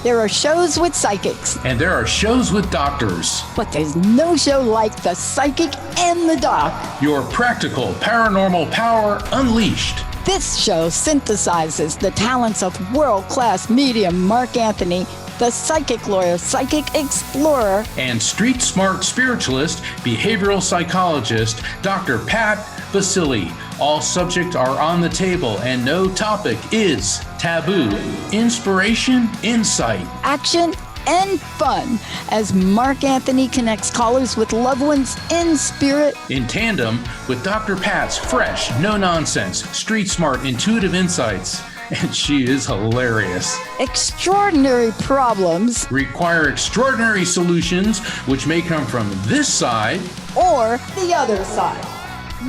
There are shows with psychics. And there are shows with doctors. But there's no show like The Psychic and the Doc. Your practical paranormal power unleashed. This show synthesizes the talents of world-class medium Mark Anthony, the psychic lawyer, psychic explorer, and street smart spiritualist, behavioral psychologist, Dr. Pat Baccili. All subjects are on the table and no topic is taboo. Inspiration, insight, action, and fun as Mark Anthony connects callers with loved ones in spirit. In tandem with Dr. Pat's fresh, no-nonsense, street smart, intuitive insights. And she is hilarious. Extraordinary problems require extraordinary solutions, which may come from this side or the other side.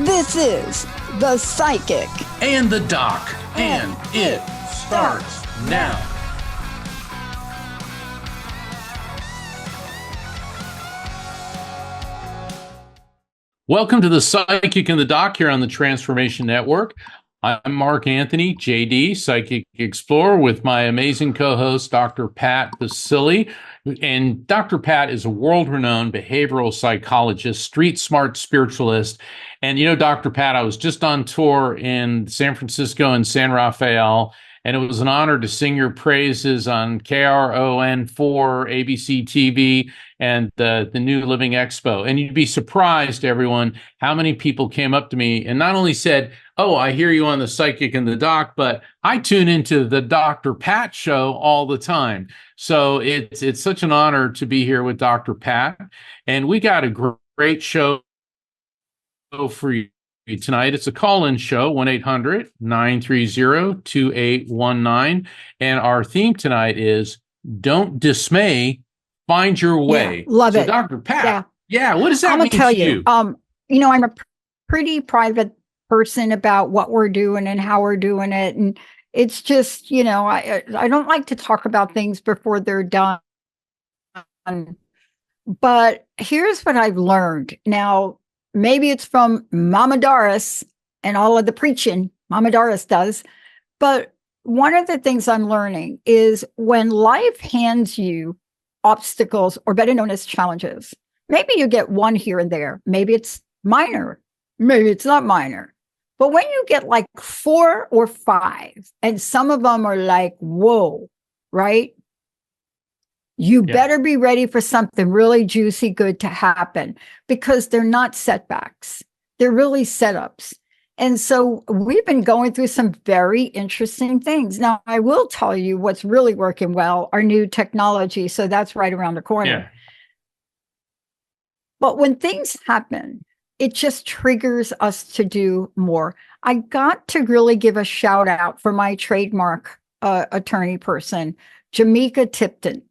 This is The Psychic and the Doc, and it starts now. Welcome to The Psychic and the Doc here on the Transformation Network. I'm Mark Anthony, JD, Psychic Explorer, with my amazing co-host, Dr. Pat Baccili. And Dr. Pat is a world-renowned behavioral psychologist, street smart spiritualist. And you know, Dr. Pat, I was just on tour in San Francisco and San Rafael, and it was an honor to sing your praises on KRON4, ABC TV, and the New Living Expo. And you'd be surprised, everyone, how many people came up to me and not only said, "Oh, I hear you on The Psychic and the Doc," but I tune into the Dr. Pat show all the time. So it's such an honor to be here with Dr. Pat. And we got a great show for you tonight. It's a call-in show, 1-800-930-2819. And our theme tonight is Don't Dismay, Find Your Way. Yeah, love it. Dr. Pat, what does that mean to you? I'm a pretty private person about what we're doing and how we're doing it. And it's just, I don't like to talk about things before they're done. But here's what I've learned. Now, maybe it's from Mama Doris and all of the preaching Mama Doris does. But one of the things I'm learning is when life hands you obstacles, or better known as challenges, maybe you get one here and there. Maybe it's minor. Maybe it's not minor. But when you get like 4 or 5, and some of them are like, whoa, right? You better be ready for something really juicy, good to happen, because they're not setbacks. They're really setups. And so we've been going through some very interesting things. Now, I will tell you what's really working well, our new technology. So that's right around the corner. Yeah. But when things happen, it just triggers us to do more. I got to really give a shout out for my trademark attorney person, Jamaica Tipton.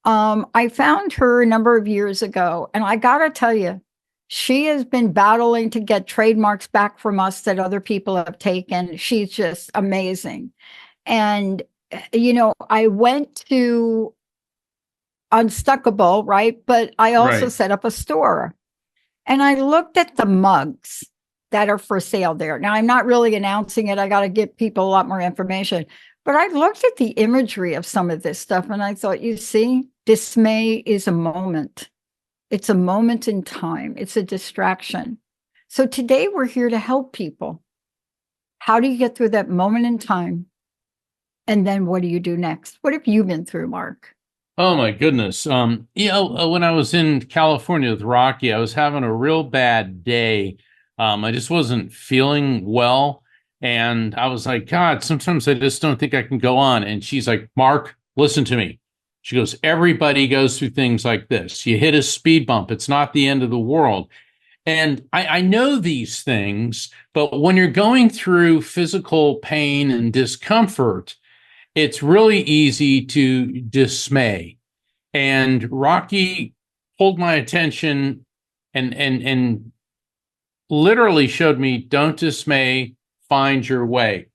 I found her a number of years ago, and I got to tell you, she has been battling to get trademarks back from us that other people have taken. She's just amazing. And, I went to Unstuckable, right? But I also set up a store. And I looked at the mugs that are for sale there. Now, I'm not really announcing it. I got to give people a lot more information. But I looked at the imagery of some of this stuff, and I thought, you see, dismay is a moment. It's a moment in time. It's a distraction. So today we're here to help people. How do you get through that moment in time? And then what do you do next? What have you been through, Mark? Oh, my goodness. When I was in California with Rocky, I was having a real bad day. I just wasn't feeling well. And I was like, God, sometimes I just don't think I can go on. And she's like, Mark, listen to me. She goes, everybody goes through things like this. You hit a speed bump. It's not the end of the world. And I know these things, but when you're going through physical pain and discomfort, it's really easy to dismay. And Rocky pulled my attention and literally showed me, don't dismay, find your way.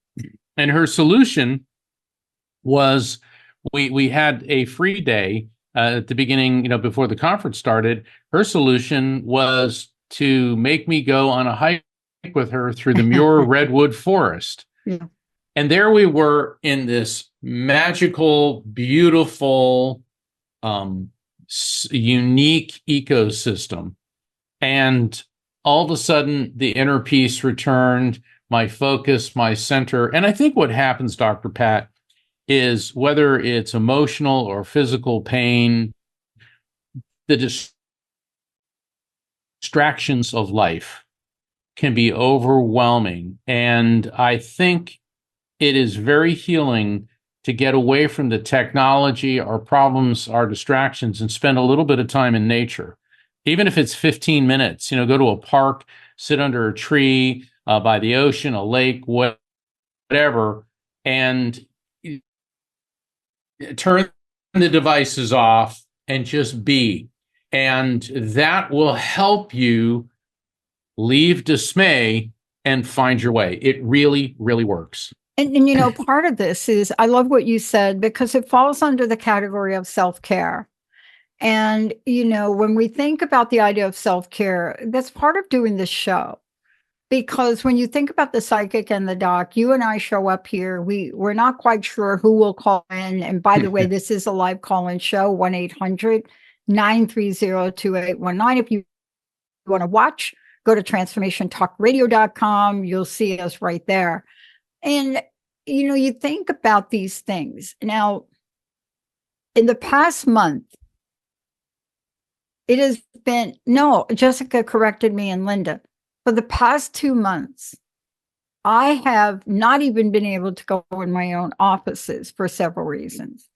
And her solution was, we had a free day at the beginning, before the conference started. Her solution was to make me go on a hike with her through the Muir Redwood Forest. Yeah. And there we were in this magical, beautiful, unique ecosystem. And all of a sudden, the inner peace returned, my focus, my center. And I think what happens, Dr. Pat, is whether it's emotional or physical pain, the distractions of life can be overwhelming. And I think it is very healing to get away from the technology, our problems, our distractions, and spend a little bit of time in nature. Even if it's 15 minutes, go to a park, sit under a tree, by the ocean, a lake, whatever, and turn the devices off and just be. And that will help you leave dismay and find your way. It really, really works. And part of this is, I love what you said, because it falls under the category of self-care. And, when we think about the idea of self-care, that's part of doing this show. Because when you think about the psychic and the doc, you and I show up here. We're not quite sure who will call in. And by the way, this is a live call-in show, 1-800-930-2819. If you want to watch, go to transformationtalkradio.com. You'll see us right there. And, you think about these things. Now, in the past month, it has been, no, Jessica corrected me and Linda. For the past 2 months, I have not even been able to go in my own offices for several reasons.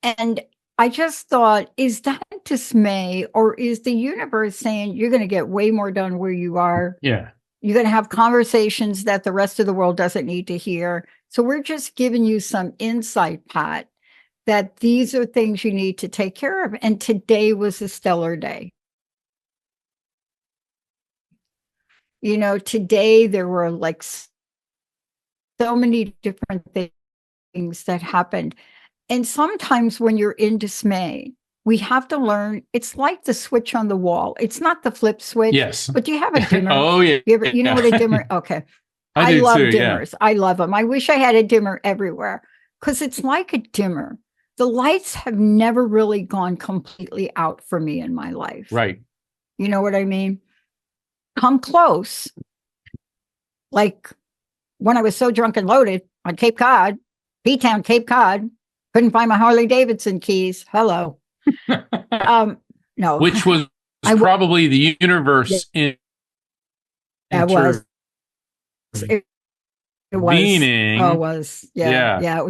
And I just thought, is that dismay, or is the universe saying you're going to get way more done where you are? Yeah. You're going to have conversations that the rest of the world doesn't need to hear. So we're just giving you some insight, Pat, that these are things you need to take care of. And today was a stellar day. Today there were like so many different things that happened. And sometimes when you're in dismay, we have to learn, it's like the switch on the wall. It's not the flip switch. Yes. But do you have a dimmer? Oh, yeah. You know what a dimmer? Okay. I love too, dimmers. Yeah. I love them. I wish I had a dimmer everywhere, because it's like a dimmer. The lights have never really gone completely out for me in my life. Right. You know what I mean? Come close. Like when I was so drunk and loaded on Cape Cod, B-Town, Cape Cod, couldn't find my Harley Davidson keys. Hello. No. Which was probably the universe It was. It was. Meaning. Oh, it was. Yeah.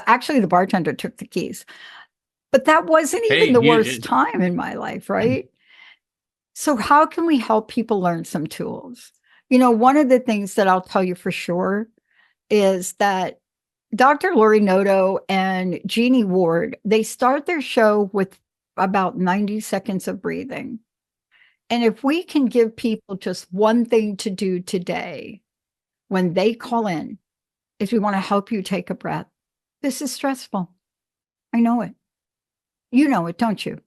Actually, the bartender took the keys. But that wasn't even the worst time in my life, right? So how can we help people learn some tools? One of the things that I'll tell you for sure is that Dr. Lori Noto and Jeannie Ward, they start their show with about 90 seconds of breathing. And if we can give people just one thing to do today when they call in, is we want to help you take a breath. This is stressful. I know it. You know it, don't you?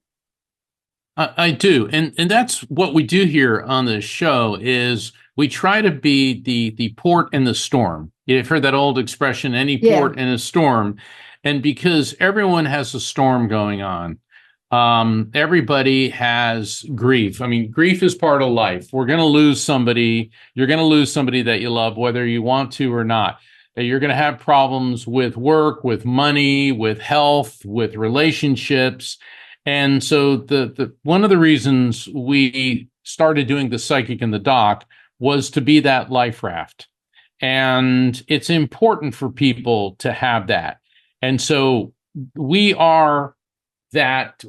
I do. And that's what we do here on the show is we try to be the port in the storm. You've heard that old expression, any port in a storm. And because everyone has a storm going on, everybody has grief. I mean, grief is part of life. We're going to lose somebody. You're going to lose somebody that you love, whether you want to or not. You're going to have problems with work, with money, with health, with relationships. And so the one of the reasons we started doing the psychic and the doc was to be that life raft. And it's important for people to have that. And so we are that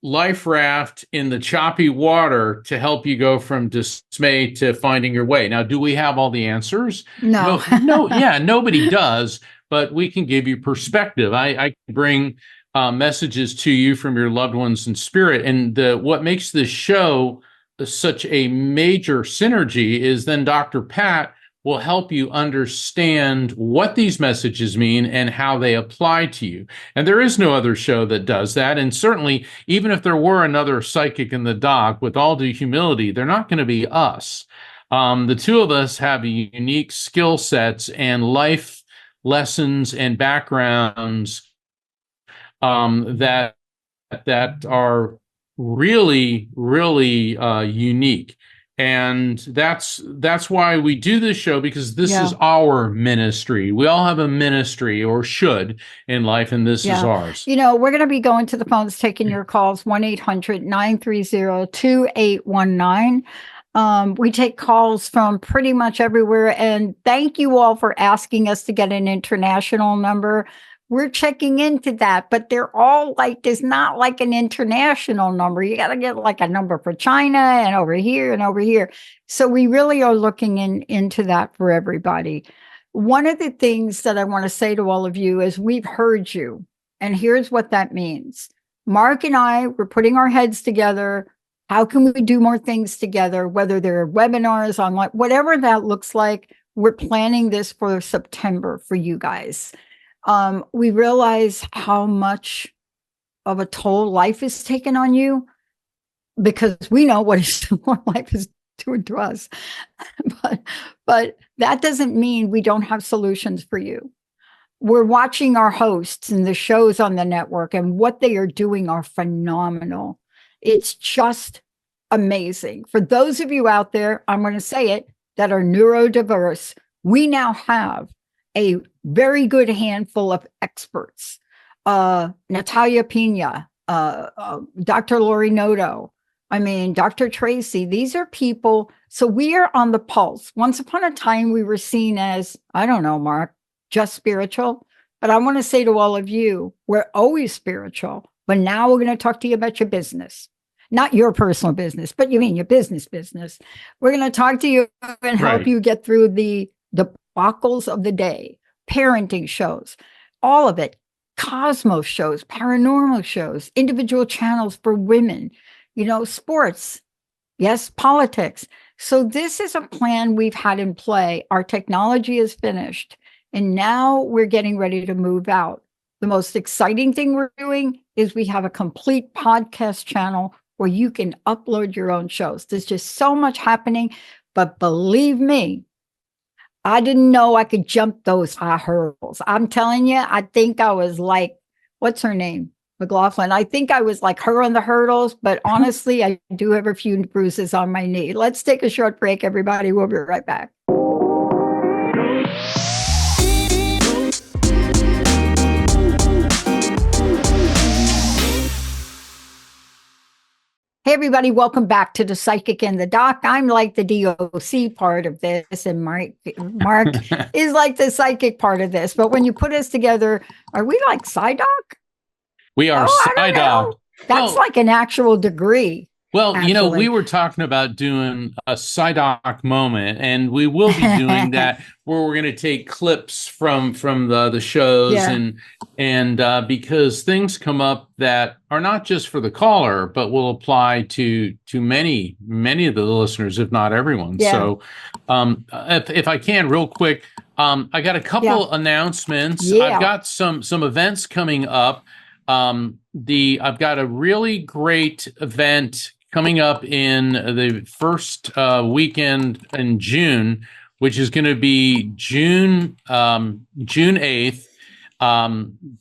life raft in the choppy water to help you go from dismay to finding your way. Now, do we have all the answers? No. Yeah, nobody does, but we can give you perspective. I can bring messages to you from your loved ones in spirit. And what makes this show such a major synergy is then Dr. Pat will help you understand what these messages mean and how they apply to you. And there is no other show that does that. And certainly, even if there were another psychic in the doc, with all due humility, they're not going to be us. The two of us have unique skill sets and life lessons and backgrounds that are really, really unique. And that's why we do this show, because this is our ministry. We all have a ministry, or should, in life, and this is ours. You know, we're going to be going to the phones, taking your calls, 1-800-930-2819. We take calls from pretty much everywhere. And thank you all for asking us to get an international number. We're checking into that, but they're all like, there's not like an international number. You got to get like a number for China and over here and over here. So we really are looking into that for everybody. One of the things that I want to say to all of you is, we've heard you, and here's what that means. Mark and I, we're putting our heads together. How can we do more things together, whether they're webinars, online, whatever that looks like. We're planning this for September for you guys. We realize how much of a toll life is taken on you, because we know what life is doing to us. But that doesn't mean we don't have solutions for you. We're watching our hosts and the shows on the network, and what they are doing are phenomenal. It's just amazing. For those of you out there, I'm going to say it, that are neurodiverse, we now have a very good handful of experts. Natalia Pina, Dr. Lori Noto, Dr. Tracy. These are people. So we are on the pulse. Once upon a time, we were seen as, I don't know, Mark, just spiritual. But I want to say to all of you, we're always spiritual. But now we're going to talk to you about your business. Not your personal business, but you mean your business. We're going to talk to you and help you get through the debacles of the day, parenting shows, all of it, cosmos shows, paranormal shows, individual channels for women, sports, yes, politics. So this is a plan we've had in play. Our technology is finished, and now we're getting ready to move out. The most exciting thing we're doing is we have a complete podcast channel where you can upload your own shows. There's just so much happening, but believe me, I didn't know I could jump those high hurdles. I'm telling you, I think I was like, what's her name? McLaughlin. I think I was like her on the hurdles, but honestly, I do have a few bruises on my knee. Let's take a short break, everybody. We'll be right back. Hey, everybody, welcome back to The Psychic and the Doc. I'm like the DOC part of this, and Mark is like the psychic part of this. But when you put us together, are we like PsyDoc? We are PsyDoc. That's like an actual degree. Well, actually, we were talking about doing a PsyDoc moment, and we will be doing that, where we're going to take clips from the shows, and because things come up that are not just for the caller, but will apply to many of the listeners, if not everyone. Yeah. So, if I can, real quick, I got a couple announcements. Yeah. I've got some events coming up. I've got a really great event coming up in the first weekend in June, which is going to be June 8th.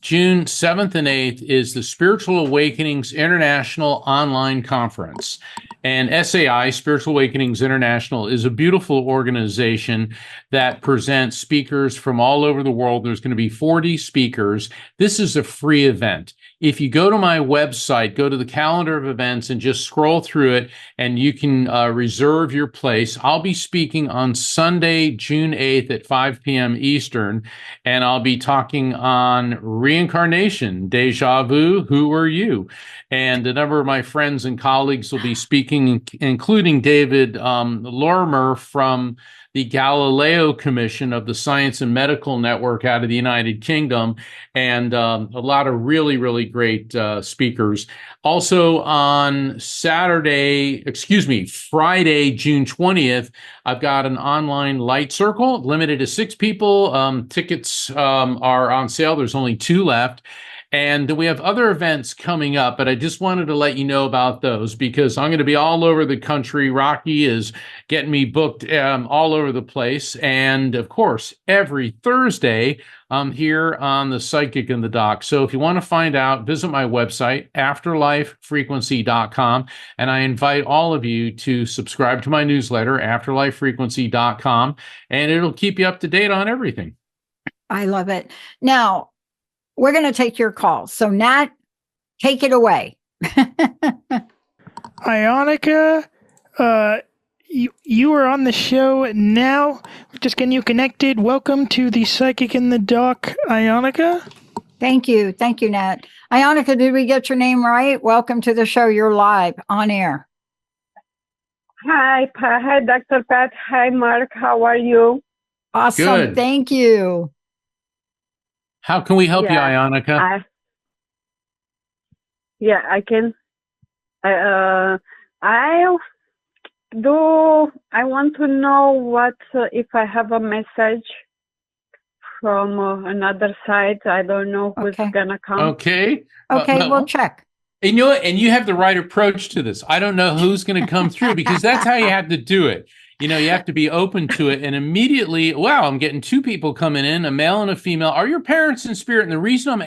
June 7th and 8th is the Spiritual Awakenings International Online Conference. And SAI, Spiritual Awakenings International, is a beautiful organization that presents speakers from all over the world. There's going to be 40 speakers. This is a free event. If you go to my website, go to the calendar of events and just scroll through it, and you can reserve your place. I'll be speaking on Sunday, June 8th at 5 p.m. Eastern, and I'll be talking on reincarnation, deja vu, who are you? And a number of my friends and colleagues will be speaking, including David Lorimer from the Galileo Commission of the Science and Medical Network out of the United Kingdom, and a lot of really, really great speakers. Also on Friday, June 20th, I've got an online light circle, limited to 6 people. Tickets are on sale. There's only 2 left. And we have other events coming up, but I just wanted to let you know about those because I'm going to be all over the country. Rocky is getting me booked all over the place. And of course, every Thursday, I'm here on the Psychic in the Doc. So if you want to find out, visit my website, afterlifefrequency.com. And I invite all of you to subscribe to my newsletter, afterlifefrequency.com, and it'll keep you up to date on everything. I love it. Now, we're going to take your call. So, Nat, take it away. Ionica, you are on the show now. Just getting you connected. Welcome to the Psychic in the Doc, Ionica. Thank you. Thank you, Nat. Ionica, did we get your name right? Welcome to the show. You're live on air. Hi, hi, Dr. Pat. Hi, Mark. How are you? Awesome. Good. Thank you. How can we help you, Ionica? I can. I want to know what if I have a message from another side. I don't know who's gonna come. Okay. We'll check. And you know what? And you have the right approach to this. I don't know who's going to come through because that's how you have to do it. You know, you have to be open to it. And immediately, wow, I'm getting two people coming in, a male and a female. Are your parents in spirit? And the reason I'm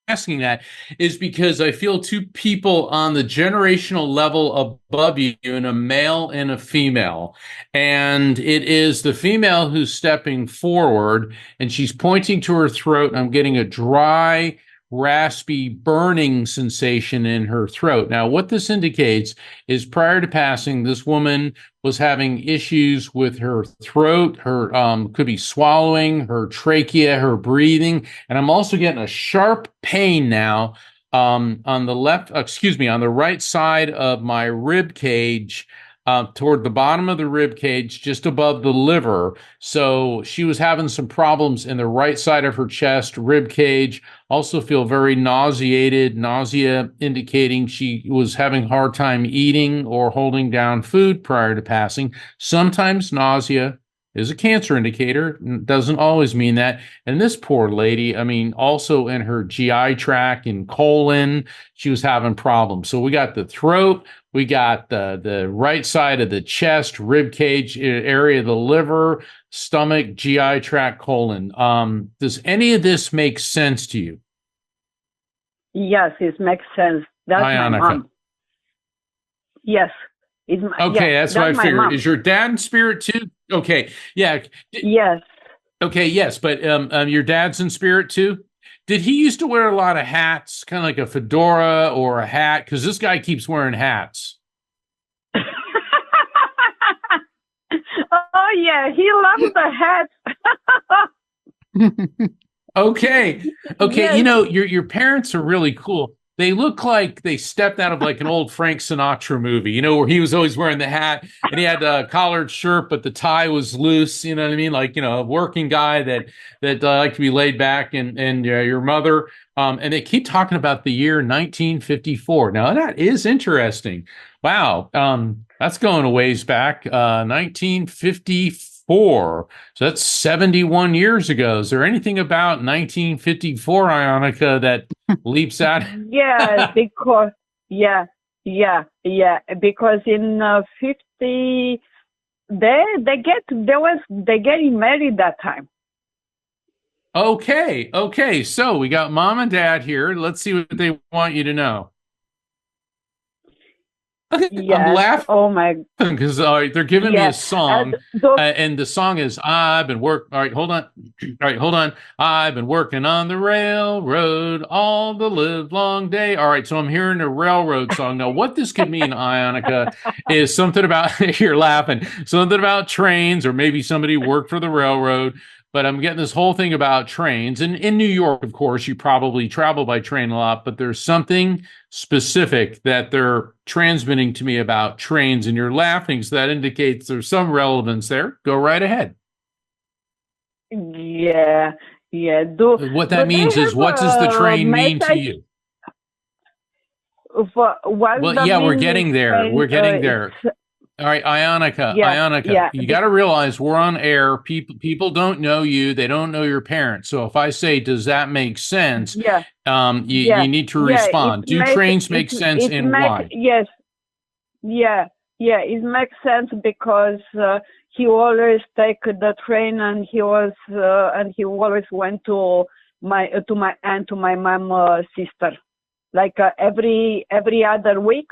asking that is because I feel two people on the generational level above you, and a male and a female. And it is the female who's stepping forward, and she's pointing to her throat. And I'm getting a dry, raspy, burning sensation in her throat. Now, what this indicates is prior to passing, this woman was having issues with her throat, her could be swallowing, her trachea, her breathing, and I'm also getting a sharp pain now on the right side of my rib cage. Toward the bottom of the rib cage, just above the liver. So she was having some problems in the right side of her chest, rib cage. Also feel very nauseated, nausea indicating she was having a hard time eating or holding down food prior to passing. Sometimes nausea is a cancer indicator. Doesn't always mean that. And this poor lady, I mean, also in her GI tract and colon, she was having problems. So we got the throat, we got the right side of the chest, rib cage area of the liver, stomach, GI tract, colon. Does any of this make sense to you? Yes, it makes sense. That's Ionica. My mom. Yes. Okay, that's what I figured. Mom. Is your dad in spirit too? Okay, yeah. Yes. Okay, yes, but your dad's in spirit too? Did he used to wear a lot of hats, kind of like a fedora or a hat? Because this guy keeps wearing hats. Oh, yeah, he loves the hats. Okay. Yes. You know, your parents are really cool. They look like they stepped out of like an old Frank Sinatra movie, you know, where he was always wearing the hat and he had a collared shirt, but the tie was loose. You know what I mean? Like, you know, a working guy that like to be laid back, and your mother. And they keep talking about the year 1954. Now that is interesting. Wow. That's going a ways back. 1954. So that's 71 years ago. Is there anything about 1954, Ionica, that leaps out? Yeah, because because in 50 they getting married that time. Okay. So we got mom and dad here. Let's see what they want you to know. Yes. I'm laughing. Oh my! Because they're giving me a song, and the song is "I've been work." All right, hold on. I've been working on the railroad all the live long day. All right, so I'm hearing a railroad song. Now, what this could mean, Ionica, is something about you're laughing. Something about trains, or maybe somebody worked for the railroad. But I'm getting this whole thing about trains. And in New York, of course, you probably travel by train a lot, but there's something specific that they're transmitting to me about trains, and you're laughing, so that indicates there's some relevance there. Go right ahead. Yeah. What that means is, what does the train mean to you? We're getting there. We're getting there. All right, Ionica, you got to realize we're on air. People don't know you. They don't know your parents. So if I say, does that make sense? You need to respond. Do trains make sense and why? Yes. It makes sense because he always take the train and he always went to my aunt, to my mom, sister, like every other week.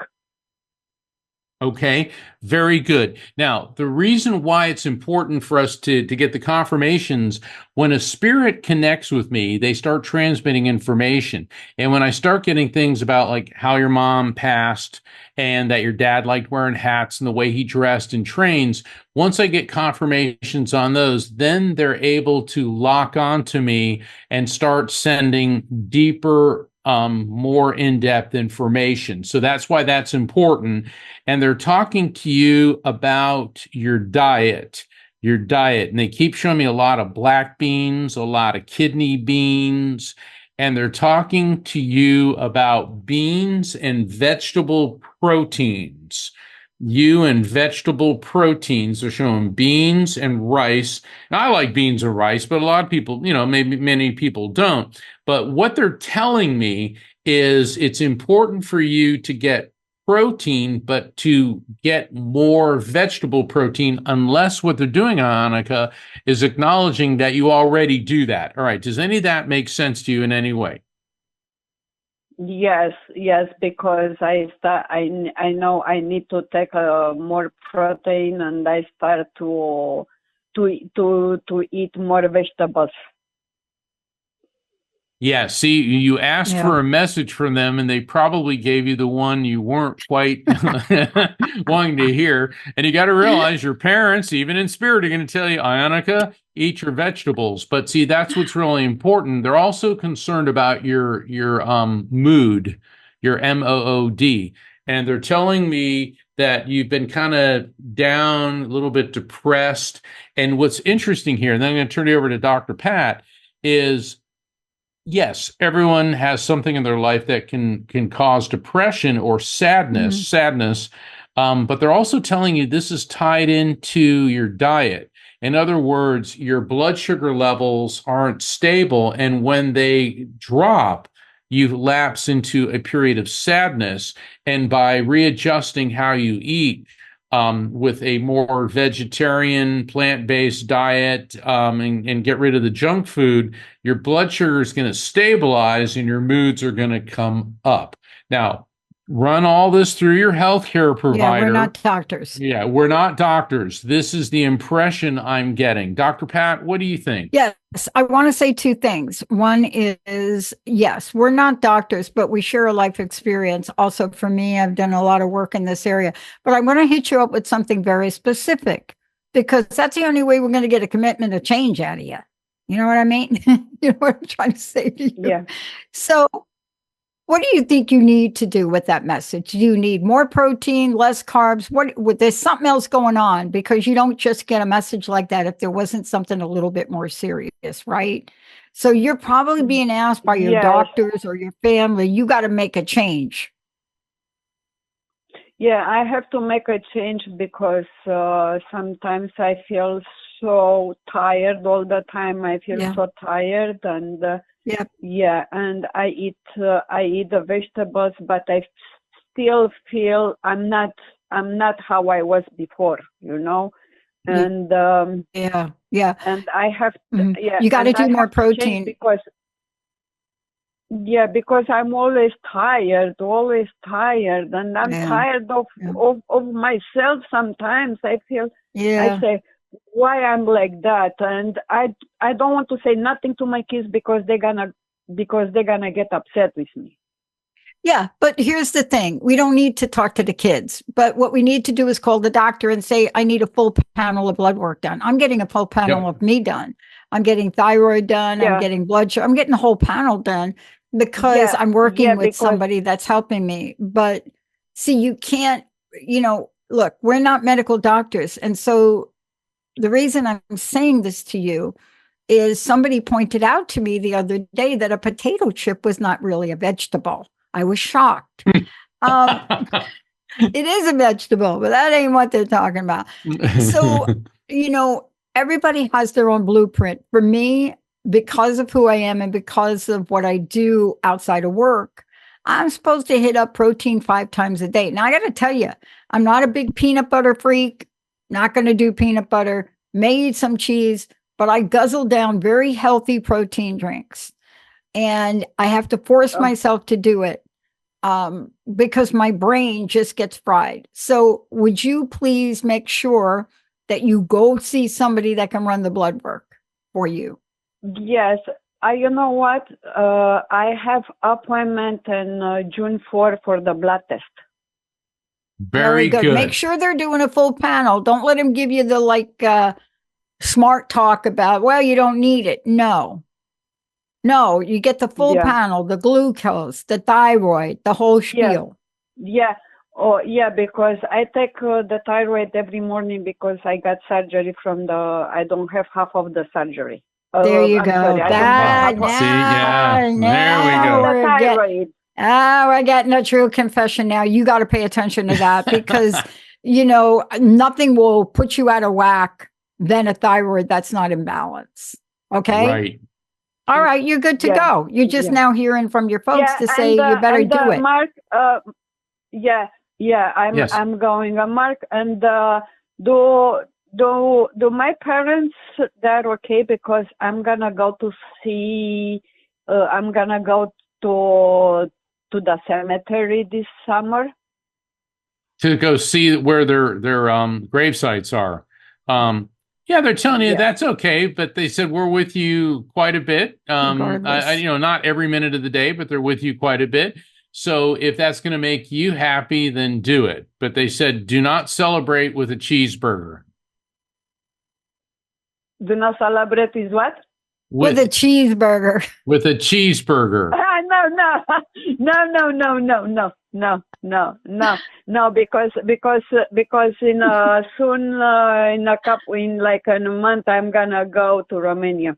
Okay, very good. Now, the reason why it's important for us to get the confirmations, when a spirit connects with me, they start transmitting information. And when I start getting things about like how your mom passed and that your dad liked wearing hats and the way he dressed in trains, once I get confirmations on those, then they're able to lock onto me and start sending deeper, more in-depth information. So that's why that's important. And they're talking to you about your diet, and they keep showing me a lot of black beans, a lot of kidney beans, and they're talking to you about beans and vegetable proteins. You and vegetable proteins are showing beans and rice. Now, I like beans and rice, but a lot of people, maybe many people don't. But what they're telling me is it's important for you to get protein, but to get more vegetable protein, unless what they're doing, Annika, is acknowledging that you already do that. All right. Does any of that make sense to you in any way? Yes, because I know I need to take more protein, and I start to eat more vegetables. Yeah, see, you asked for a message from them, and they probably gave you the one you weren't quite wanting to hear. And you got to realize your parents, even in spirit, are going to tell you, Ionica, eat your vegetables. But see, that's what's really important. They're also concerned about your mood, your MOOD. And they're telling me that you've been kind of down, a little bit depressed. And what's interesting here, and then I'm going to turn it over to Dr. Pat, is yes, everyone has something in their life that can cause depression or sadness, but they're also telling you this is tied into your diet. In other words, your blood sugar levels aren't stable, and when they drop, you lapse into a period of sadness. And by readjusting how you eat, with a more vegetarian, plant-based diet, and get rid of the junk food, your blood sugar is going to stabilize and your moods are going to come up. Now, run all this through your healthcare provider. Yeah, we're not doctors. Yeah, we're not doctors. This is the impression I'm getting. Dr. Pat, what do you think? Yes, I want to say two things. One is, yes, we're not doctors, but we share a life experience. Also, for me, I've done a lot of work in this area, but I want to hit you up with something very specific, because that's the only way we're going to get a commitment to change out of you. You know what I mean? You know what I'm trying to say to you? Yeah. So what do you think you need to do with that message? Do you need more protein, less carbs? There's something else going on, because you don't just get a message like that if there wasn't something a little bit more serious, right? So you're probably being asked by your doctors or your family, you got to make a change. Yeah, I have to make a change because sometimes I feel so tired all the time. I feel so tired, and and I eat the vegetables, but I still feel I'm not how I was before, and and I have to, you got to do more protein because I'm always tired, and I'm tired of myself. Sometimes I feel I say, why I'm like that, and I don't want to say nothing to my kids because they're gonna get upset with me. Yeah, but here's the thing. We don't need to talk to the kids, but what we need to do is call the doctor and say, I need a full panel of blood work done. I'm getting a full panel of me done. I'm getting thyroid done. I'm getting blood sugar. I'm getting the whole panel done because I'm working with somebody that's helping me. But see, you can't, look, we're not medical doctors. And so the reason I'm saying this to you is somebody pointed out to me the other day that a potato chip was not really a vegetable. I was shocked. It is a vegetable, but that ain't what they're talking about. So, everybody has their own blueprint. For me, because of who I am and because of what I do outside of work, I'm supposed to hit up protein 5 times a day. Now, I got to tell you, I'm not a big peanut butter freak, not going to do peanut butter, may eat some cheese, but I guzzle down very healthy protein drinks. And I have to force myself to do it because my brain just gets fried. So would you please make sure that you go see somebody that can run the blood work for you? Yes. You know what? I have appointment on June 4 for the blood test. Very good. Make sure they're doing a full panel. Don't let them give you the smart talk about, well, you don't need it. No, you get the full panel, the glucose, the thyroid, the whole spiel. Yeah. Oh, yeah, because I take the thyroid every morning because I got surgery I don't have half of the surgery. There you go. Sorry, there we go. Thyroid. We're getting a true confession now. You got to pay attention to that because, nothing will put you out of whack than a thyroid that's not in balance. Okay? Right. All right, you're good to go. You're just now hearing from your folks to say you better do it. Mark, I'm going. Mark, and do my parents, they're okay because I'm gonna go to see. I'm gonna go to the cemetery this summer to go see where their grave sites are. Yeah, they're telling you that's okay, but they said we're with you quite a bit. Not every minute of the day, but they're with you quite a bit. So if that's going to make you happy, then do it. But they said do not celebrate with a cheeseburger. Do not celebrate is what? With a cheeseburger. With a cheeseburger. No, because in a month I'm gonna go to Romania.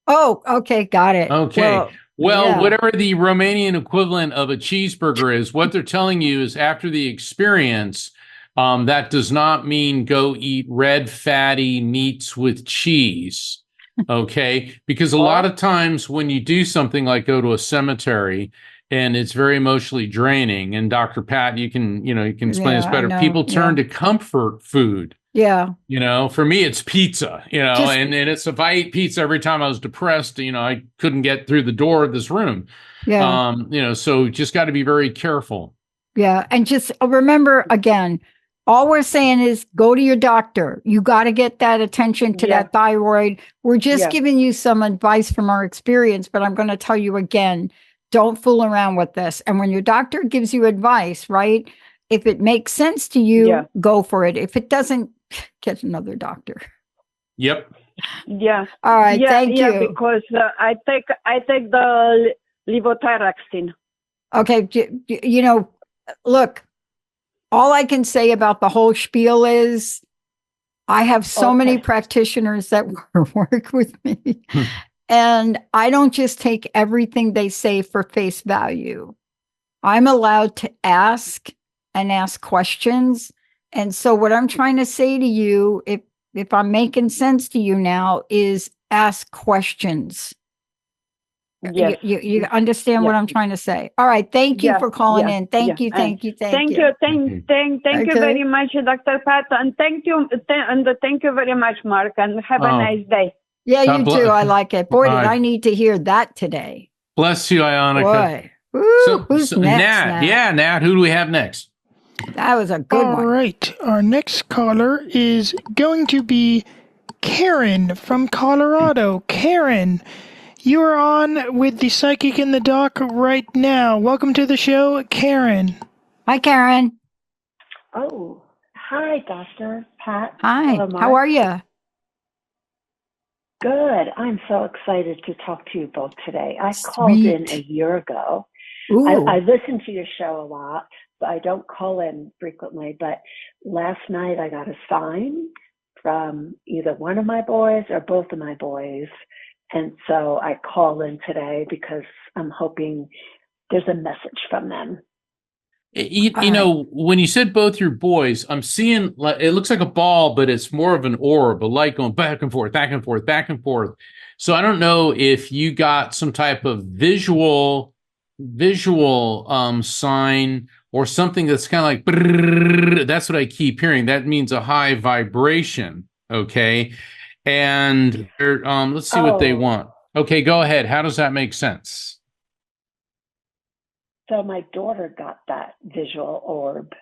Oh, okay, got it. Okay. Well, whatever the Romanian equivalent of a cheeseburger is, what they're telling you is after the experience, that does not mean go eat red fatty meats with cheese. Okay. Because a lot of times when you do something like go to a cemetery and it's very emotionally draining, and Dr. Pat, you can explain this better. People turn to comfort food. Yeah. For me, it's pizza, and it's, if I ate pizza every time I was depressed, I couldn't get through the door of this room. Yeah. So just got to be very careful. Yeah. And just remember again, all we're saying is go to your doctor. You got to get that attention to that thyroid. We're just giving you some advice from our experience, but I'm going to tell you again, don't fool around with this. And when your doctor gives you advice, right? If it makes sense to you, go for it. If it doesn't, get another doctor. Yep. Yeah. All right. Thank you. Because I take the levothyroxine. Okay. Look, all I can say about the whole spiel is I have so many practitioners that work with me. And I don't just take everything they say for face value. I'm allowed to ask questions. And so what I'm trying to say to you, if I'm making sense to you now, is ask questions. Yes. You understand what I'm trying to say. All right. Thank you for calling in. Thank you very much, Dr. Pat. And thank you very much, Mark. And have a nice day. Yeah, you too. I like it. Boy, did I need to hear that today. Bless you, Ionica. Boy. Who's next? Nat. Yeah, Nat. Who do we have next? That was a good one. All right. Our next caller is going to be Karen from Colorado. Karen, you are on with the Psychic in the Dock right now. Welcome to the show, Karen. Hi, Karen. Oh, hi, Dr. Pat. Hi. Hello, how are you? Good. I'm so excited to talk to you both today. I called in a year ago. I listen to your show a lot, but I don't call in frequently. But last night I got a sign from either one of my boys or both of my boys. And so I call in today because I'm hoping there's a message from them. You know, when you said both your boys, I'm seeing, it looks like a ball, but it's more of an orb, a light going back and forth, back and forth, back and forth. So I don't know if you got some type of visual sign or something that's kind of like, brrr, that's what I keep hearing. That means a high vibration. Okay. And let's see what they want. Okay, go ahead. How does that make sense? So my daughter got that visual orb.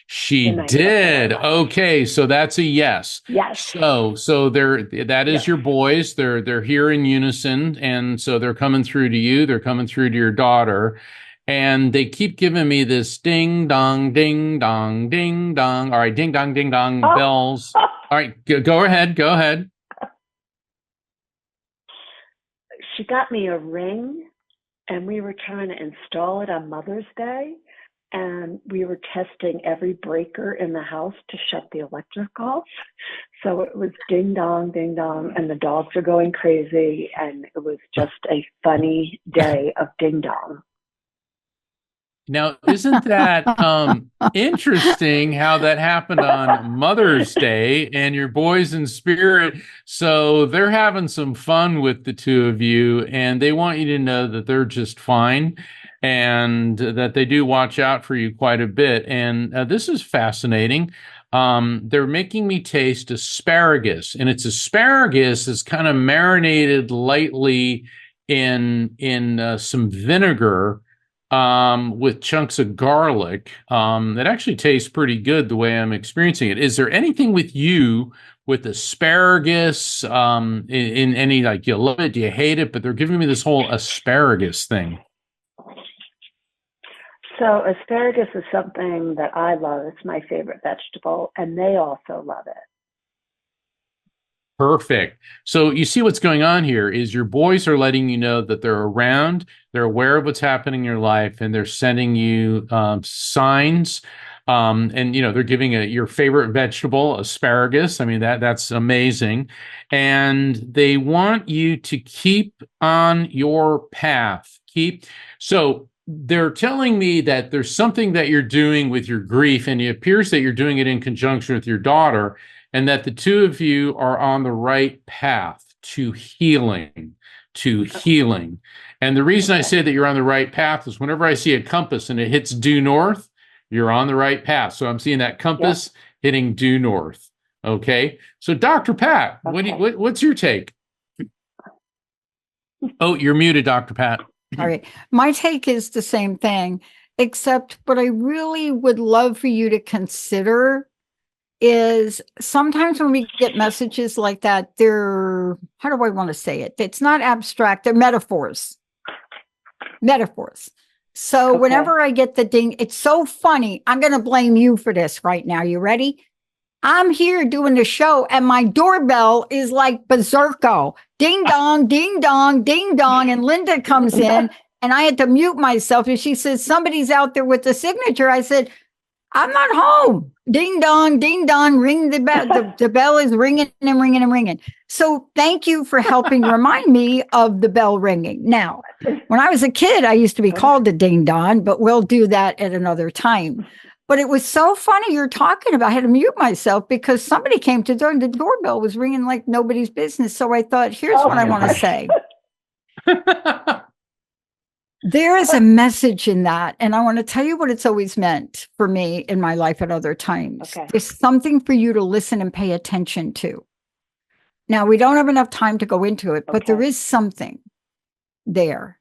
She did. Okay, so that's a yes. Yes. So that is your boys. They're here in unison, and so they're coming through to you. They're coming through to your daughter, and they keep giving me this ding dong, ding dong, ding dong. All right, ding dong, bells. All right, go ahead. Go ahead. She got me a ring. And we were trying to install it on Mother's Day, and we were testing every breaker in the house to shut the electric off. So it was ding dong, and the dogs are going crazy, and it was just a funny day of ding dong. Now, isn't that interesting how that happened on Mother's Day and your boys in spirit? So they're having some fun with the two of you, and they want you to know that they're just fine and that they do watch out for you quite a bit. And this is fascinating. They're making me taste asparagus, and it's asparagus that's kind of marinated lightly in some vinegar with chunks of garlic. That actually tastes pretty good the way I'm experiencing it. Is there anything with you with asparagus in any, like, you love it, do you hate it? But they're giving me this whole asparagus thing. So asparagus is something that I love. It's my favorite vegetable, and they also love it. Perfect. So you see what's going on here is your boys are letting you know that they're around, they're aware of what's happening in your life, and they're sending you signs. And you know, they're giving your favorite vegetable, asparagus. I mean, that's amazing. And they want you to keep on your path. So they're telling me that there's something that you're doing with your grief, and it appears that you're doing it in conjunction with your daughter, and that the two of you are on the right path to healing, And the reason I say that you're on the right path is whenever I see a compass and it hits due north, you're on the right path. So I'm seeing that compass hitting due north. Okay. So Dr. Pat, what's your take? Oh, you're muted, Dr. Pat. All right. My take is the same thing, except what I really would love for you to consider is sometimes when we get messages like that, they're, how do I want to say it? It's not abstract, they're metaphors. So whenever I get the ding, it's so funny. I'm going to blame you for this right now. You ready? I'm here doing the show and my doorbell is like berserko. Ding dong, ding dong, ding dong. And Linda comes in and I had to mute myself. And she says, somebody's out there with the signature. I said, I'm not home. Ding dong, ring the bell. The bell is ringing and ringing and ringing. So thank you for helping remind me of the bell ringing. Now, when I was a kid, I used to be called the ding dong, but we'll do that at another time. But it was so funny you're talking about. I had to mute myself because somebody came to the door and the doorbell was ringing like nobody's business. So I thought, here's what I want to say. There is a message in that. And I want to tell you what it's always meant for me in my life at other times. There's something for you to listen and pay attention to. Now, we don't have enough time to go into it, but there is something there.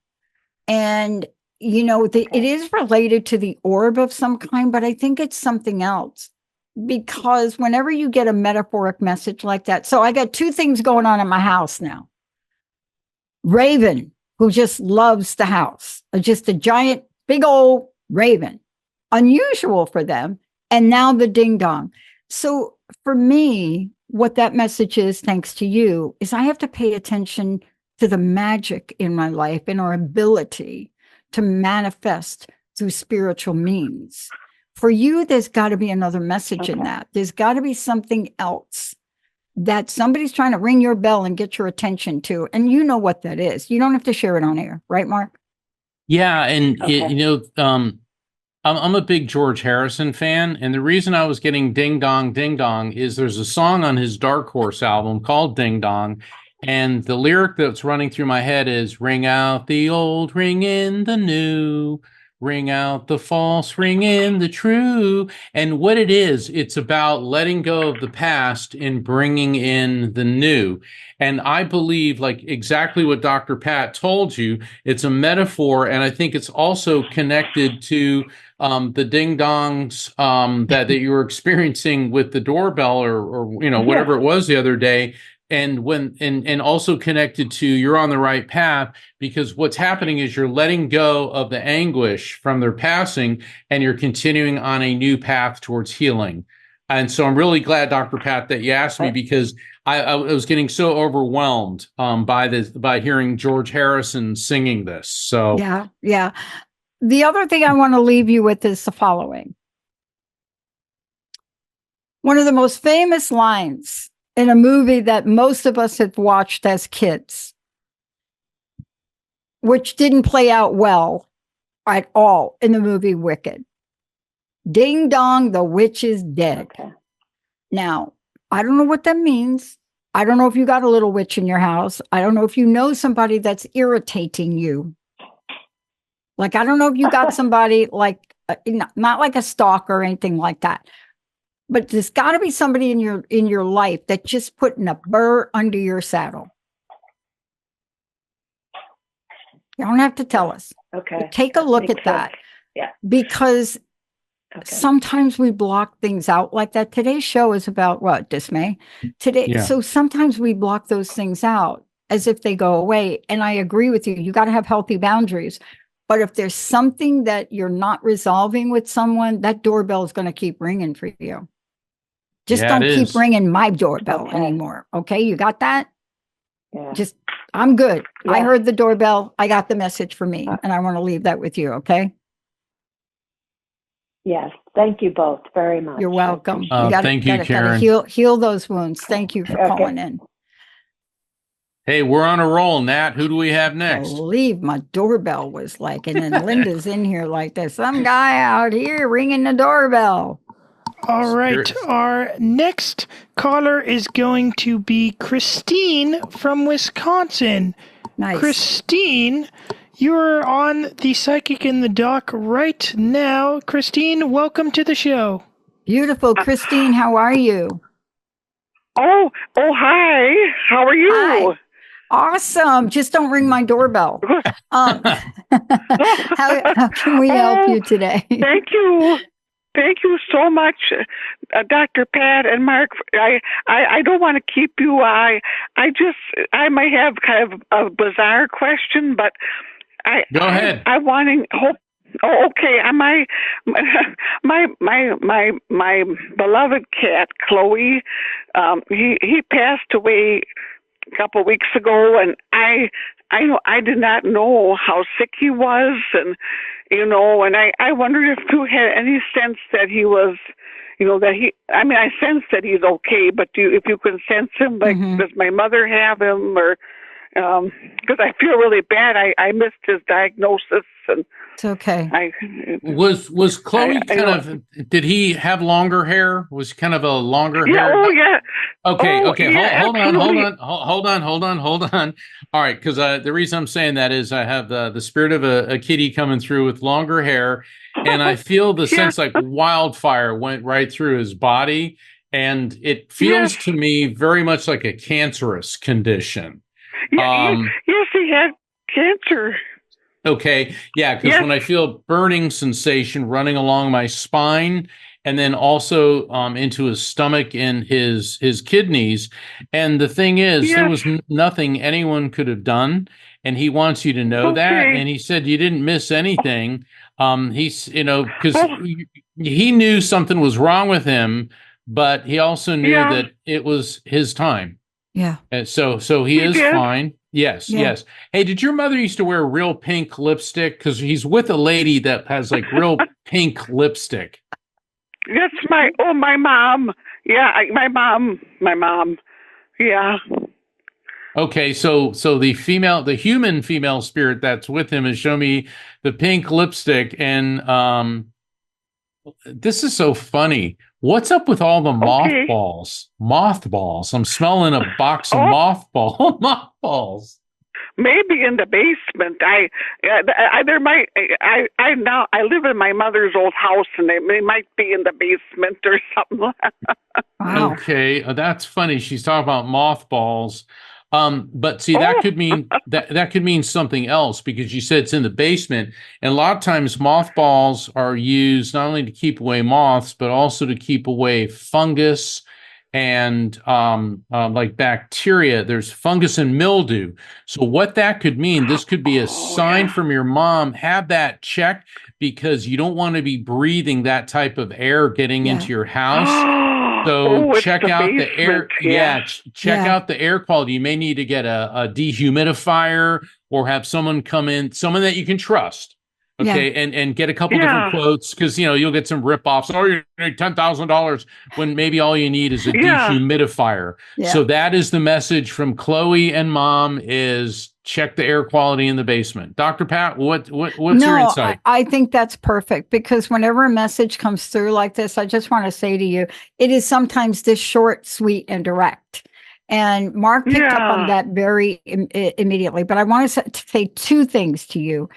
And, you know, it is related to the orb of some kind, but I think it's something else. Because whenever you get a metaphoric message like that, so I got two things going on in my house now. Raven, who just loves the house, just a giant, big old raven, unusual for them. And now the ding dong. So for me, what that message is, thanks to you, is I have to pay attention to the magic in my life and our ability to manifest through spiritual means. For you, there's got to be another message in that. There's got to be something else that somebody's trying to ring your bell and get your attention to. And you know what that is. You don't have to share it on air. Right, Mark? Yeah. And, you know, I'm a big George Harrison fan, and the reason I was getting Ding Dong is there's a song on his Dark Horse album called Ding Dong, and the lyric that's running through my head is ring out the old, ring in the new, ring out the false, ring in the true. And what it is, it's about letting go of the past and bringing in the new. And I believe, like exactly what Dr. Pat told you, it's a metaphor, and I think it's also connected to the ding dongs that you were experiencing with the doorbell or you know whatever it was the other day, and also connected to you're on the right path, because what's happening is you're letting go of the anguish from their passing and you're continuing on a new path towards healing. And so I'm really glad, Dr. Pat, that you asked me, because I was getting so overwhelmed by hearing George Harrison singing this. So yeah. The other thing I want to leave you with is the following. One of the most famous lines in a movie that most of us have watched as kids, which didn't play out well at all in the movie Wicked. Ding dong, the witch is dead. Okay. Now, I don't know what that means. I don't know if you got a little witch in your house. I don't know if you know somebody that's irritating you. Like, I don't know if you got somebody like, not like a stalker or anything like that, but there's got to be somebody in your life that's just putting a burr under your saddle. You don't have to tell us. Okay. But take a look at that. Yeah. Because sometimes we block things out like that. Today's show is about what? Dismay. Today. Yeah. So sometimes we block those things out as if they go away. And I agree with you. You got to have healthy boundaries. But if there's something that you're not resolving with someone, that doorbell is going to keep ringing for you. Just don't keep ringing my doorbell anymore. Okay, you got that? Yeah. I'm good. Yeah. I heard the doorbell. I got the message for me, and I want to leave that with you, okay? Yes. Thank you both very much. You're welcome. Thank you, Karen. Heal those wounds. Thank you for calling in. Hey, we're on a roll, Nat. Who do we have next? I believe my doorbell was like, and then Linda's in here like this. Some guy out here ringing the doorbell. All right. Our next caller is going to be Christine from Wisconsin. Nice. Christine, you're on the Psychic in the Dock right now. Christine, welcome to the show. Beautiful. Christine, how are you? Oh, hi. How are you? Hi. Awesome. Just don't ring my doorbell. How can we help you today? Thank you. Thank you so much, Dr. Pat and Mark. I don't want to keep you. I might have kind of a bizarre question, but go ahead. I want to hope. Oh, okay. My beloved cat, Chloe, he passed away a couple of weeks ago, and I did not know how sick he was, and and I wondered if you had any sense that he was, I sense that he's okay, but if you can sense him, like, does my mother have him, or because I feel really bad. I missed his diagnosis, and it's okay. Was Chloe did he have longer hair? Was kind of a longer hair? Yeah, yeah. Okay. Yeah, hold on. All right, because the reason I'm saying that is I have the spirit of a kitty coming through with longer hair, and I feel the sense like wildfire went right through his body, and it feels to me very much like a cancerous condition. Yes, he had cancer. Okay, yeah, because when I feel burning sensation running along my spine, and then also into his stomach and his kidneys, and the thing is, there was nothing anyone could have done, and he wants you to know that, and he said you didn't miss anything. He's because he knew something was wrong with him, but he also knew that it was his time. Yeah. And so he is fine. Yes. Hey, did your mother used to wear real pink lipstick? Because he's with a lady that has like real pink lipstick. That's my mom. Yeah, my mom. Yeah. Okay, so the human female spirit that's with him has shown me the pink lipstick, and This is so funny. What's up with all the mothballs? Mothballs. I'm smelling a box of mothballs. Maybe in the basement. I live in my mother's old house, and they might be in the basement or something. Wow. Okay, that's funny. She's talking about mothballs. But see, that could mean that could mean something else, because you said it's in the basement, and a lot of times mothballs are used not only to keep away moths, but also to keep away fungus and like bacteria. There's fungus and mildew. So what that could mean, this could be a sign from your mom. Have that checked, because you don't want to be breathing that type of air getting into your house. So check out the air. Check out the air quality. You may need to get a dehumidifier, or have someone come in, someone that you can trust. Okay. And get a couple different quotes, because, you'll get some ripoffs. Oh, you need $10,000 when maybe all you need is a dehumidifier. So that is the message from Chloe and Mom, is check the air quality in the basement. Dr. Pat, what's your insight? I think that's perfect, because whenever a message comes through like this, I just want to say to you, it is sometimes this short, sweet, and direct. And Mark picked up on that very immediately. But I want to say two things to you.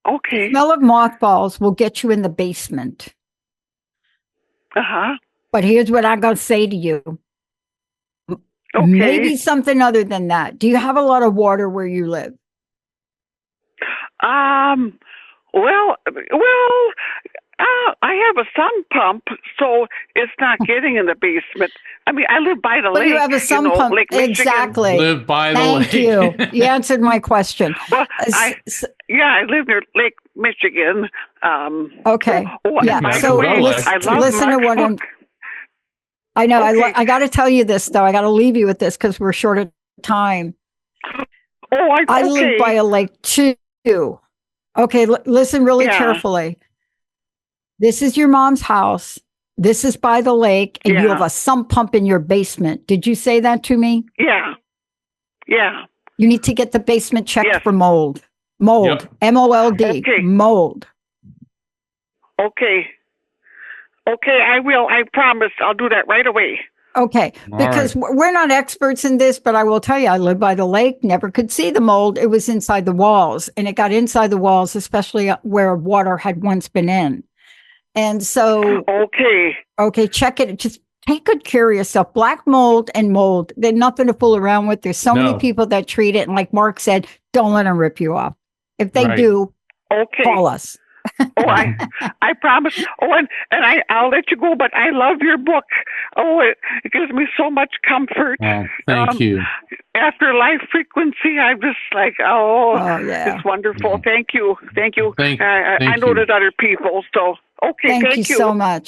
Okay. The smell of mothballs will get you in the basement. But here's what I'm going to say to you. Okay. Maybe something other than that. Do you have a lot of water where you live? I have a sump pump, so it's not getting in the basement. I mean, I live by the lake. You have a sump pump. Lake Michigan. Exactly. Live by the lake. Thank you. You answered my question. Well, I live near Lake Michigan. Okay. So listen to what I'm... I know. Okay. I got to tell you this, though. I got to leave you with this, because we're short of time. I live by a lake, too. Okay, listen really carefully. This is your mom's house. This is by the lake, and you have a sump pump in your basement. Did you say that to me? Yeah. You need to get the basement checked for mold. Mold. Yep. MOLD. Okay. Mold. Okay, I will. I promise. I'll do that right away. Okay, because we're not experts in this, but I will tell you, I live by the lake, never could see the mold. It was inside the walls, and it got inside the walls, especially where water had once been in. And so, okay, check it. Just take good care of yourself. Black mold and mold, they're nothing to fool around with. There's so many people that treat it. And like Mark said, don't let them rip you off. If they do, call us. I promise. I'll let you go, but I love your book. It gives me so much comfort. Thank you. After Life Frequency, I'm just like, it's wonderful. Thank you. I know there's other people, so thank you so much.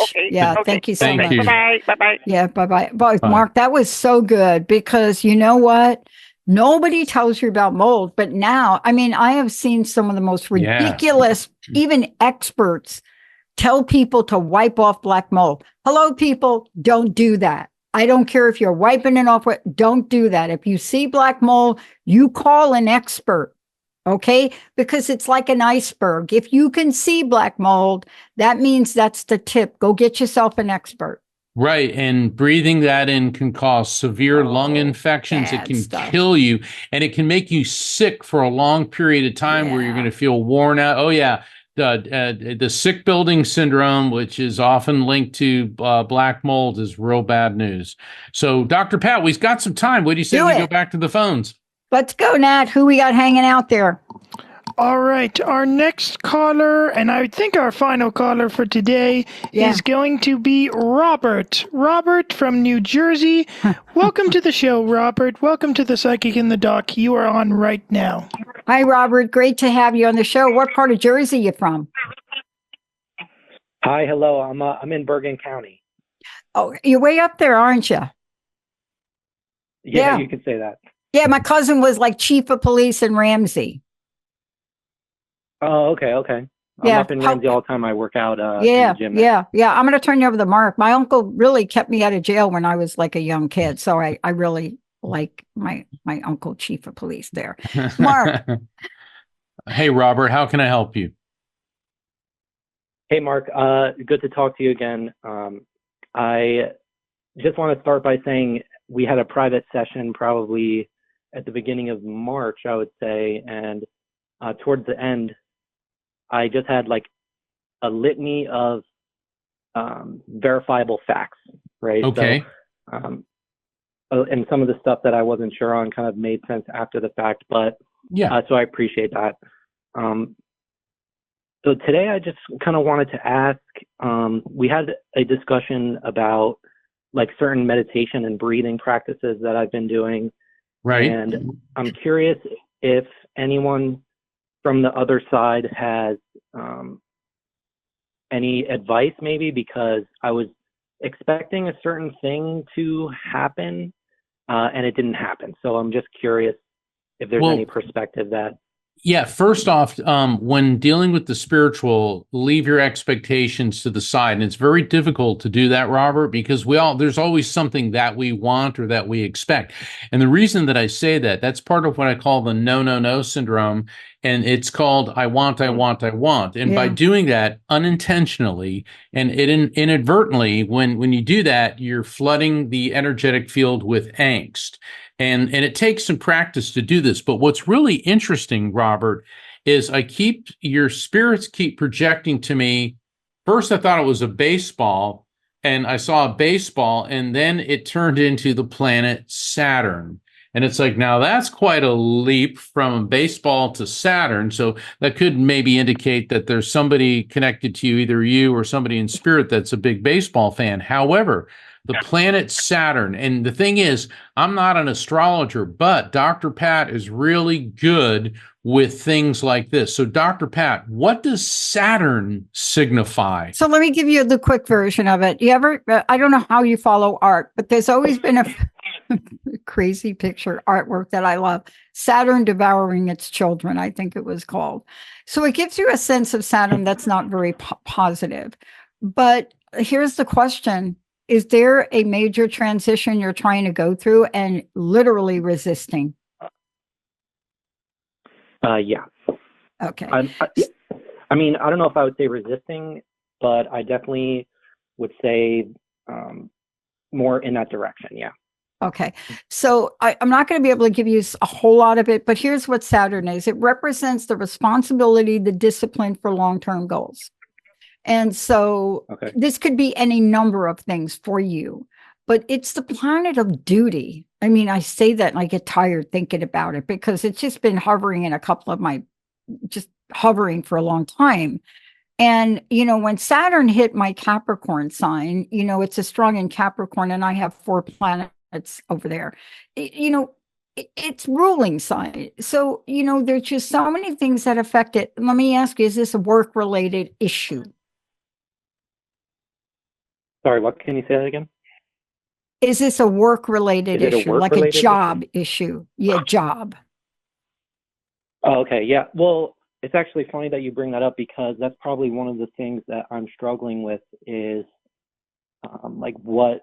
Thank you so much. Bye-bye. Yeah, bye-bye. But Mark, that was so good, because you know what? Nobody tells you about mold, but now, I mean, I have seen some of the most ridiculous, even experts tell people to wipe off black mold. Hello, people, don't do that. I don't care if you're wiping it off. Don't do that. If you see black mold, you call an expert, okay? Because it's like an iceberg. If you can see black mold, that means that's the tip. Go get yourself an expert. Right. And breathing that in can cause severe lung infections. It can kill you, and it can make you sick for a long period of time where you're going to feel worn out. The sick building syndrome, which is often linked to black mold, is real bad news. So, Dr. Pat, we've got some time. What do you say we go back to the phones? Let's go, Nat. Who we got hanging out there? All right, our next caller, and I think our final caller for today, is going to be Robert. Robert from New Jersey. Welcome to the show, Robert. Welcome to the Psychic in the Dock. You are on right now. Hi, Robert. Great to have you on the show. What part of Jersey are you from? Hi, hello. I'm in Bergen County. Oh, you're way up there, aren't you? Yeah, you could say that. Yeah, my cousin was like chief of police in Ramsey. Oh, okay. I'm up in Ramsey all the time. I work out in the gym. Yeah. I'm going to turn you over to Mark. My uncle really kept me out of jail when I was like a young kid. So I really like my uncle, chief of police there. Mark. Hey, Robert, how can I help you? Hey, Mark. Good to talk to you again. I just want to start by saying we had a private session probably at the beginning of March, I would say, and towards the end, I just had like a litany of verifiable facts, right? Okay. So, and some of the stuff that I wasn't sure on kind of made sense after the fact, but yeah. So I appreciate that. So today I just kind of wanted to ask, we had a discussion about like certain meditation and breathing practices that I've been doing. Right. And I'm curious if anyone from the other side has any advice maybe, because I was expecting a certain thing to happen and it didn't happen. So I'm just curious if there's any perspective that. Yeah, first off, when dealing with the spiritual, leave your expectations to the side. And it's very difficult to do that, Robert, because there's always something that we want or that we expect. And the reason that I say that, that's part of what I call the no syndrome. And it's called I want. And by doing that unintentionally and inadvertently, when you do that, you're flooding the energetic field with angst. And it takes some practice to do this. But what's really interesting, Robert, is your spirits keep projecting to me. First, I thought it was a baseball, and I saw a baseball, and then it turned into the planet Saturn. And it's like, now that's quite a leap from baseball to Saturn. So that could maybe indicate that there's somebody connected to you, either you or somebody in spirit that's a big baseball fan. However, the planet Saturn. And the thing is, I'm not an astrologer, but Dr. Pat is really good with things like this. So, Dr. Pat, what does Saturn signify? So let me give you the quick version of it. I don't know how you follow art, but there's always been a crazy picture artwork that I love. Saturn devouring its children, I think it was called. So it gives you a sense of Saturn that's not very positive. But here's the question. Is there a major transition you're trying to go through and literally resisting? Yeah. Okay. I mean, I don't know if I would say resisting, but I definitely would say more in that direction. Yeah. Okay. So I'm not going to be able to give you a whole lot of it, but here's what Saturn is. It represents the responsibility, the discipline for long-term goals. And so this could be any number of things for you, but it's the planet of duty. I mean, I say that and I get tired thinking about it because it's just been hovering in just hovering for a long time. And, when Saturn hit my Capricorn sign, it's a strong in Capricorn and I have 4 planets over there, it's ruling sign. So, there's just so many things that affect it. Let me ask you, is this a work-related issue? Sorry, what? Can you say that again? Is this a work-related issue, like a job issue? Yeah, job. Oh, okay. Yeah. Well, it's actually funny that you bring that up because that's probably one of the things that I'm struggling with is like what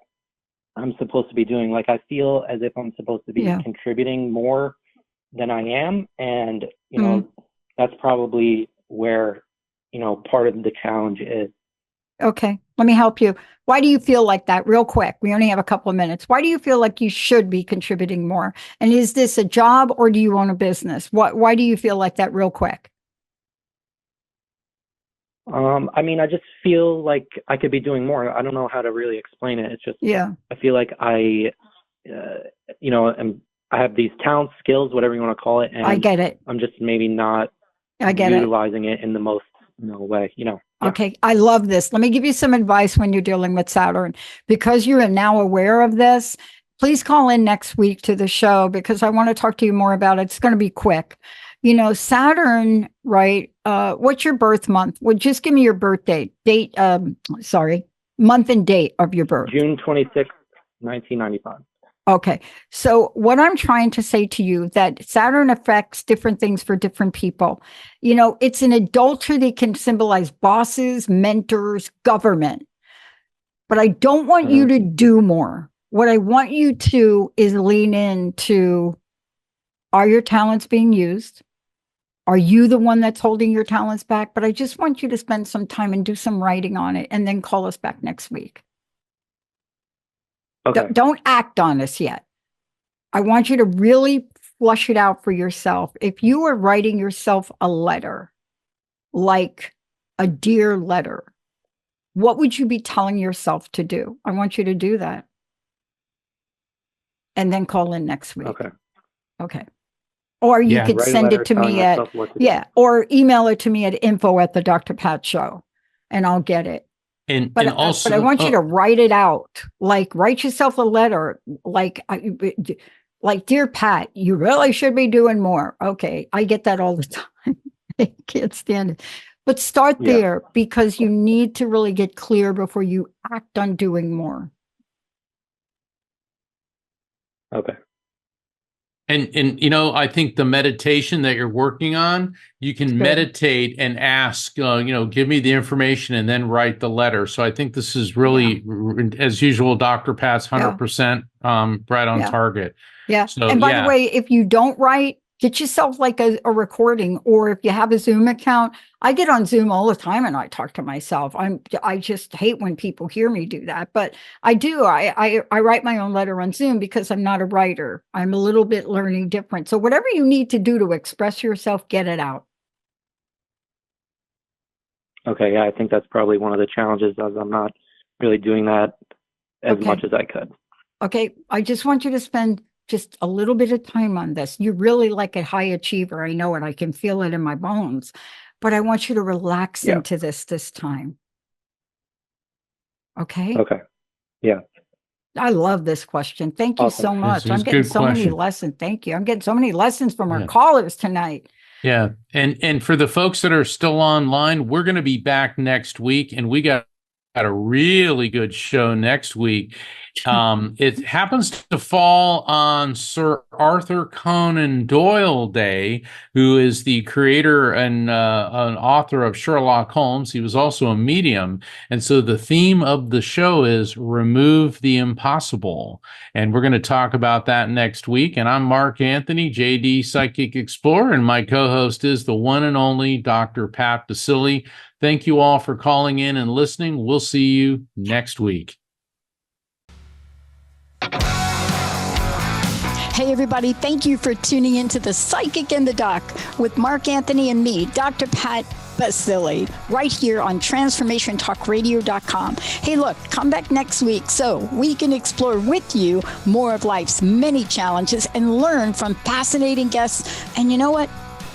I'm supposed to be doing. Like I feel as if I'm supposed to be contributing more than I am. And, that's probably where, part of the challenge is. Okay. Let me help you. Why do you feel like that real quick? We only have a couple of minutes. Why do you feel like you should be contributing more? And is this a job or do you own a business? Why do you feel like that real quick? I mean, I just feel like I could be doing more. I don't know how to really explain it. It's just, I feel like I have these talents, skills, whatever you want to call it. And I get it. I'm just maybe not utilizing it in the most way, Yeah. Okay. I love this. Let me give you some advice when you're dealing with Saturn. Because you are now aware of this, please call in next week to the show because I want to talk to you more about it. It's going to be quick. Saturn, right? What's your birth month? Well, just give me your birth date. Month and date of your birth. June 26th, 1995. Okay. So what I'm trying to say to you that Saturn affects different things for different people. It's an adultery that can symbolize bosses, mentors, government. But I don't want you to do more. What I want you to is lean into, are your talents being used? Are you the one that's holding your talents back? But I just want you to spend some time and do some writing on it and then call us back next week. Okay. Don't act on us yet. I want you to really flush it out for yourself. If you were writing yourself a letter, like a dear letter, what would you be telling yourself to do? I want you to do that. And then call in next week. Okay. Or you could send it to me or email it to me at info@the Dr. Pat Show, and I'll get it. But I want you to write it out. Like, write yourself a letter. Like, dear Pat, you really should be doing more. Okay, I get that all the time. I can't stand it. But start there, because you need to really get clear before you act on doing more. Okay. And I think the meditation that you're working on, you can meditate and ask, give me the information and then write the letter. So I think this is really, as usual, Dr. Pat's 100% right on target. Yeah. So, and by the way, if you don't write, get yourself like a recording, or if you have a Zoom account. I get on Zoom all the time and I talk to myself. I just hate when people hear me do that, but I do. I write my own letter on Zoom because I'm not a writer. I'm a little bit learning different. So whatever you need to do to express yourself, get it out. Okay. Yeah, I think that's probably one of the challenges, as I'm not really doing that as much as I could. Okay. I just want you to spend just a little bit of time on this. You're really like a high achiever. I know it. I can feel it in my bones. But I want you to relax into this time. Okay? Okay. Yeah. I love this question. Thank you so much. I'm getting so many lessons. Thank you. I'm getting so many lessons from our callers tonight. Yeah. And for the folks that are still online, we're going to be back next week, and we got a really good show next week. It happens to fall on Sir Arthur Conan Doyle Day, who is the creator and an author of Sherlock Holmes. He was also a medium. And so the theme of the show is Remove the Impossible. And we're going to talk about that next week. And I'm Mark Anthony, JD Psychic Explorer, and my co-host is the one and only Dr. Pat Baccili. Thank you all for calling in and listening. We'll see you next week. Hey, everybody. Thank you for tuning into The Psychic and the Doc with Mark Anthony and me, Dr. Pat Baccili, right here on TransformationTalkRadio.com. Hey, look, come back next week so we can explore with you more of life's many challenges and learn from fascinating guests. And you know what?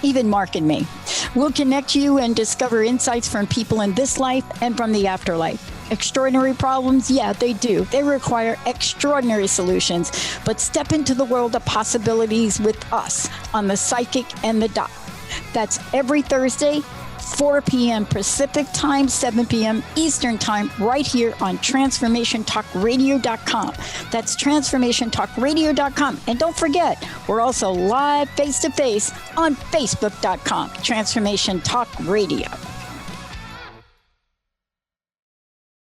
Even Mark and me. We'll connect you and discover insights from people in this life and from the afterlife. Extraordinary problems? Yeah, they do. They require extraordinary solutions. But step into the world of possibilities with us on The Psychic and the Doc. That's every Thursday, 4 p.m. Pacific Time, 7 p.m. Eastern Time, right here on TransformationTalkRadio.com. That's TransformationTalkRadio.com. And don't forget, we're also live face-to-face on Facebook.com, Transformation Talk Radio.